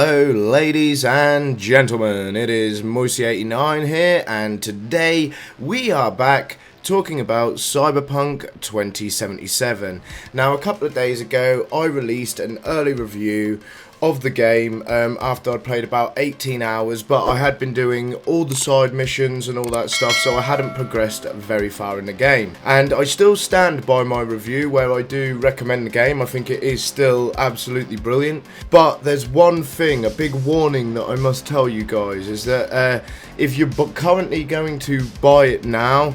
Hello ladies and gentlemen, it is Moysernary here, and today we are back talking about Cyberpunk 2077. Now, a couple of days ago I released an early review of the game after I'd played about 18 hours, but I had been doing all the side missions and all that stuff, so I hadn't progressed very far in the game. And I still stand by my review where I do recommend the game. I think it is still absolutely brilliant, but there's one thing, a big warning that I must tell you guys, is that if you're currently going to buy it now,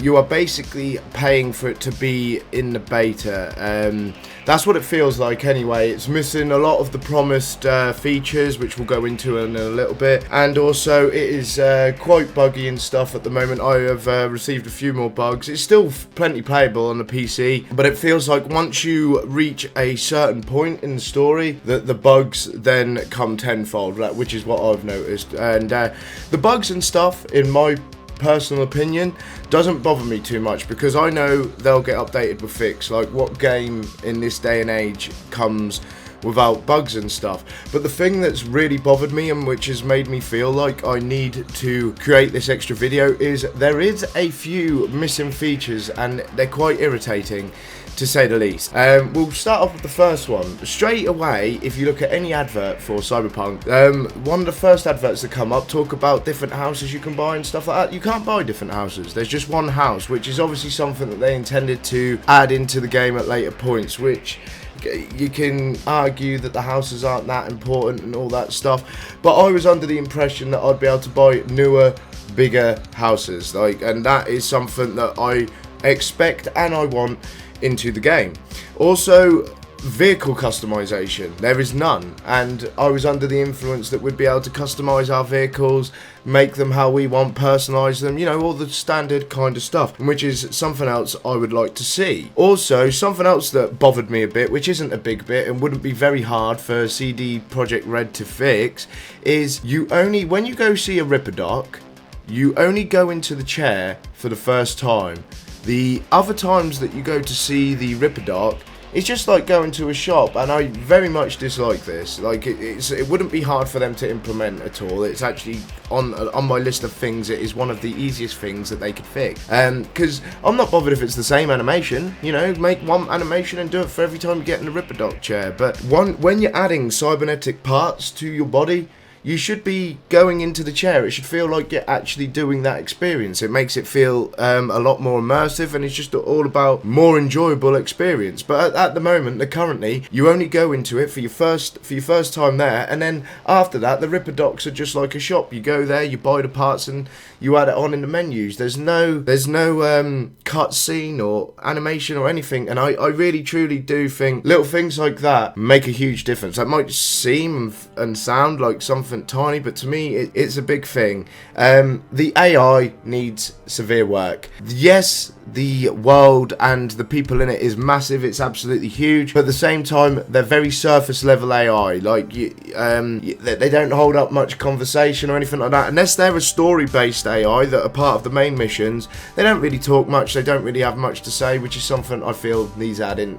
you are basically paying for it to be in the beta. That's what it feels like anyway. It's missing a lot of the promised features, which we'll go into in a little bit, and also it is quite buggy and stuff at the moment. I have received a few more bugs. It's still plenty playable on the PC, but it feels like once you reach a certain point in the story that the bugs then come tenfold, which is what I've noticed. And the bugs and stuff, in my personal opinion, doesn't bother me too much because I know they'll get updated with fix. Like, what game in this day and age comes without bugs and stuff? But the thing that's really bothered me and which has made me feel like I need to create this extra video is there is a few missing features, and they're quite irritating, to say the least. We'll start off with the first one. Straight away, if you look at any advert for Cyberpunk, one of the first adverts that come up talk about different houses you can buy and stuff like that. You can't buy different houses. There's just one house, which is obviously something that they intended to add into the game at later points, which you can argue that the houses aren't that important and all that stuff, but I was under the impression that I'd be able to buy newer, bigger houses, and that is something that I expect and I want into the game. Also, vehicle customization, there is none, and I was under the influence that we'd be able to customize our vehicles, make them how we want, personalize them, you know, all the standard kind of stuff, which is something else I would like to see. Also, something else that bothered me a bit, which isn't a big bit and wouldn't be very hard for CD Projekt Red to fix, is when you go see a Ripper Doc, you only go into the chair for the first time. The other times that you go to see the Ripper Doc, it's just like going to a shop, and I very much dislike this. Like, it wouldn't be hard for them to implement at all. It's actually on my list of things. It is one of the easiest things that they could fix. Because I'm not bothered if it's the same animation. You know, make one animation and do it for every time you get in the Ripper Doc chair. But when you're adding cybernetic parts to your body, you should be going into the chair. It should feel like you're actually doing that experience. It makes it feel a lot more immersive, and it's just all about more enjoyable experience. But at the moment, currently, you only go into it for your first time there, and then after that, the Ripper Docs are just like a shop. You go there, you buy the parts, and you add it on in the menus. There's no cutscene or animation or anything, and I really truly do think little things like that make a huge difference. That might seem and sound like something tiny, but to me it's a big thing. The AI needs severe work. Yes, the world and the people in it is massive, it's absolutely huge, but at the same time they're very surface level AI. Like, they don't hold up much conversation or anything like that, unless they're a story based AI that are part of the main missions. They don't really talk much, they don't really have much to say, which is something I feel needs adding.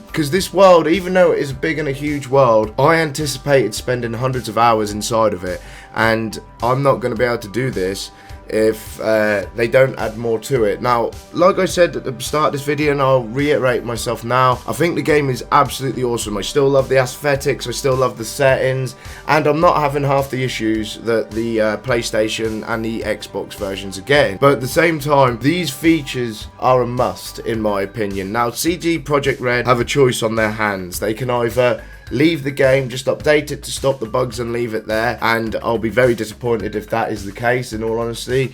Because this world, even though it is a big and a huge world, I anticipated spending hundreds of hours inside of it, and I'm not going to be able to do this if they don't add more to it. Now, like I said at the start of this video, and I'll reiterate myself now, I think the game is absolutely awesome. I still love the aesthetics, I still love the settings, and I'm not having half the issues that the PlayStation and the Xbox versions are getting. But at the same time, these features are a must, in my opinion. Now, CD Projekt Red have a choice on their hands. They can either leave the game, just update it to stop the bugs and leave it there, and I'll be very disappointed if that is the case, in all honesty.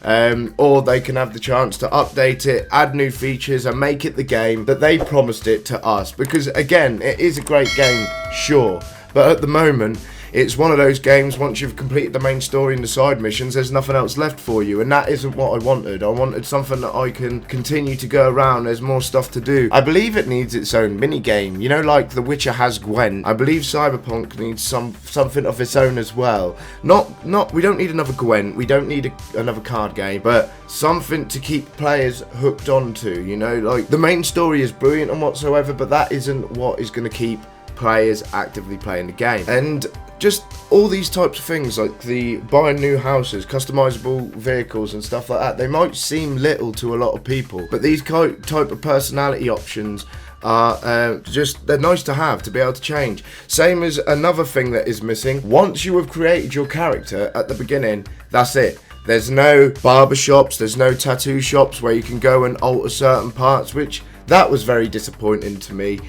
Or they can have the chance to update it, add new features, and make it the game that they promised it to us. Because again, it is a great game, sure, but at the moment it's one of those games, once you've completed the main story and the side missions, there's nothing else left for you, and that isn't what I wanted. I wanted something that I can continue to go around, there's more stuff to do. I believe it needs its own mini game, you know, like The Witcher has Gwent. I believe Cyberpunk needs something of its own as well. We don't need another Gwent, we don't need another card game, but something to keep players hooked onto, you know. Like, the main story is brilliant and whatsoever, but that isn't what is going to keep players actively playing the game. And just all these types of things, like the buying new houses, customizable vehicles and stuff like that, they might seem little to a lot of people, but these type of personality options are they're nice to have, to be able to change. Same as another thing that is missing. Once you have created your character at the beginning, that's it. There's no barber shops, there's no tattoo shops where you can go and alter certain parts, which that was very disappointing to me.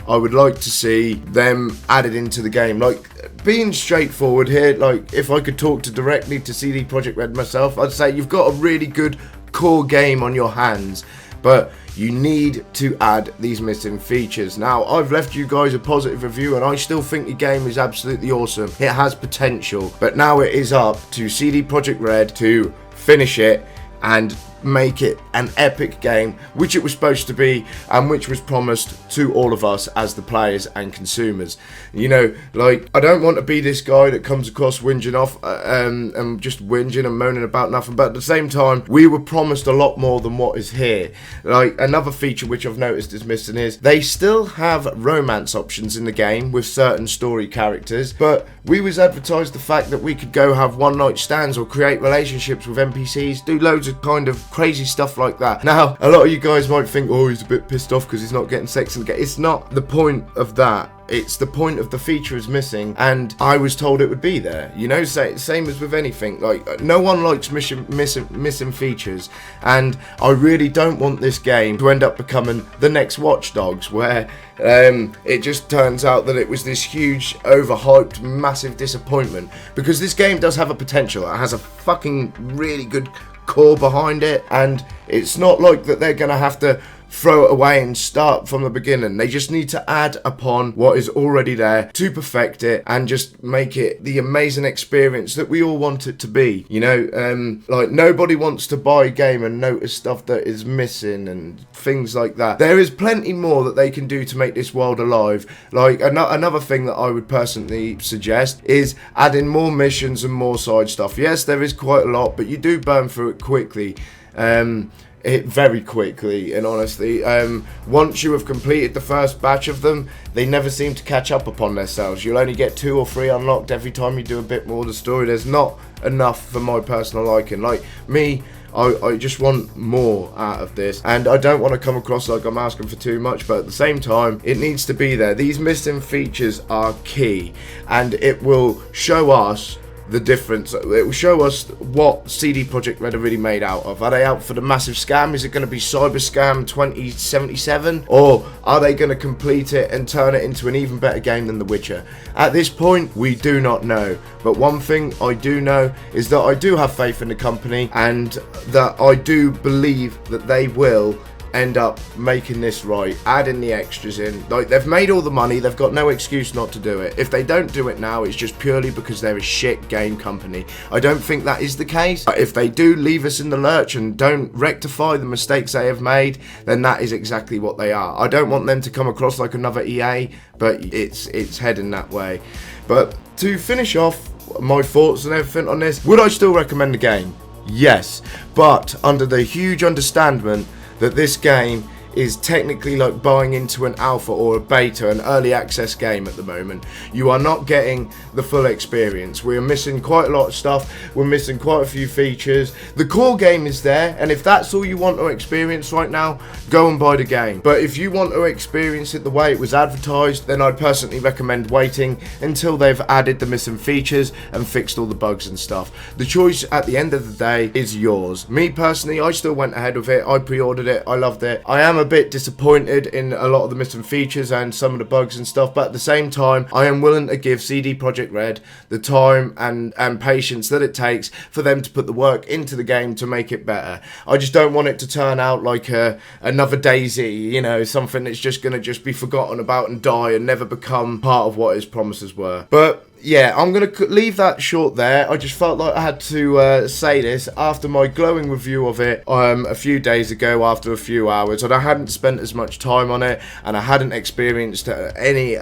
I would like to see them added into the game. Like, being straightforward here, like, if I could talk directly to CD Projekt Red myself, I'd say you've got a really good core game on your hands, but you need to add these missing features. Now, I've left you guys a positive review, and I still think the game is absolutely awesome. It has potential, but now it is up to CD Projekt Red to finish it and make it an epic game, which it was supposed to be, and which was promised to all of us as the players and consumers. You know, like, I don't want to be this guy that comes across whinging off and just whinging and moaning about nothing, but at the same time, we were promised a lot more than what is here. Like, another feature which I've noticed is missing is they still have romance options in the game with certain story characters, but we was advertised the fact that we could go have one night stands or create relationships with NPCs, do loads of kind of crazy stuff like that. Now, a lot of you guys might think, oh, he's a bit pissed off because he's not getting sex in the game. It's not the point of that. It's the point of the feature is missing, and I was told it would be there. You know, same as with anything. Like, no one likes missing features, and I really don't want this game to end up becoming the next Watch Dogs, where it just turns out that it was this huge, overhyped, massive disappointment. Because this game does have a potential. It has a fucking really good core behind it, and it's not like that they're gonna have to throw it away and start from the beginning. They just need to add upon what is already there to perfect it and just make it the amazing experience that we all want it to be. You know, like, nobody wants to buy a game and notice stuff that is missing and things like that. There is plenty more that they can do to make this world alive. Like, another thing that I would personally suggest is adding more missions and more side stuff. Yes, there is quite a lot, but you do burn through it quickly. Very quickly, and honestly, once you have completed the first batch of them, they never seem to catch up upon themselves. You'll only get 2 or 3 unlocked every time you do a bit more of the story. There's not enough for my personal liking. Like me, I just want more out of this, and I don't want to come across like I'm asking for too much, but at the same time, it needs to be there. These missing features are key, and it will show us the difference. It will show us what CD Projekt Red are really made out of. Are they out for the massive scam? Is it going to be Cyber Scam 2077? Or are they going to complete it and turn it into an even better game than The Witcher? At this point, we do not know. But one thing I do know is that I do have faith in the company, and that I do believe that they will end up making this right, adding the extras in. Like, they've made all the money, they've got no excuse not to do it. If they don't do it now, it's just purely because they're a shit game company. I don't think that is the case, but if they do leave us in the lurch and don't rectify the mistakes they have made, then that is exactly what they are. I don't want them to come across like another EA, but it's heading that way. But to finish off my thoughts and everything on this, would I still recommend the game? Yes, but under the huge understanding that this game is technically like buying into an alpha or a beta, an early access game at the moment. You are not getting the full experience. We're missing quite a lot of stuff. We're missing quite a few features. The core game is there, and if that's all you want to experience right now, go and buy the game. But if you want to experience it the way it was advertised, then I'd personally recommend waiting until they've added the missing features and fixed all the bugs and stuff. The choice at the end of the day is yours. Me personally, I still went ahead with it. I pre-ordered it. I loved it. I am a bit disappointed in a lot of the missing features and some of the bugs and stuff, but at the same time, I am willing to give CD Projekt Red the time and patience that it takes for them to put the work into the game to make it better. I just don't want it to turn out like another Daisy, you know, something that's just going to be forgotten about and die and never become part of what its promises were. But yeah, I'm going to leave that short there. I just felt like I had to say this after my glowing review of it a few days ago after a few hours, and I hadn't spent as much time on it, and I hadn't experienced only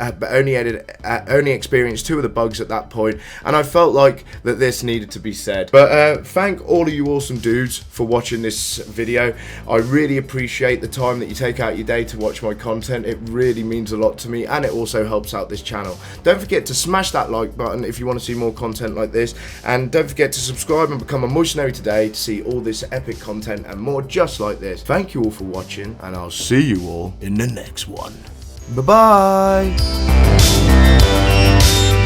experienced 2 of the bugs at that point, and I felt like that this needed to be said. But thank all of you awesome dudes for watching this video. I really appreciate the time that you take out your day to watch my content. It really means a lot to me, and it also helps out this channel. Don't forget to smash that like button if you want to see more content like this, and don't forget to subscribe and become a Moysernary today to see all this epic content and more just like this. Thank you all for watching, and I'll see you all in the next one. Bye bye.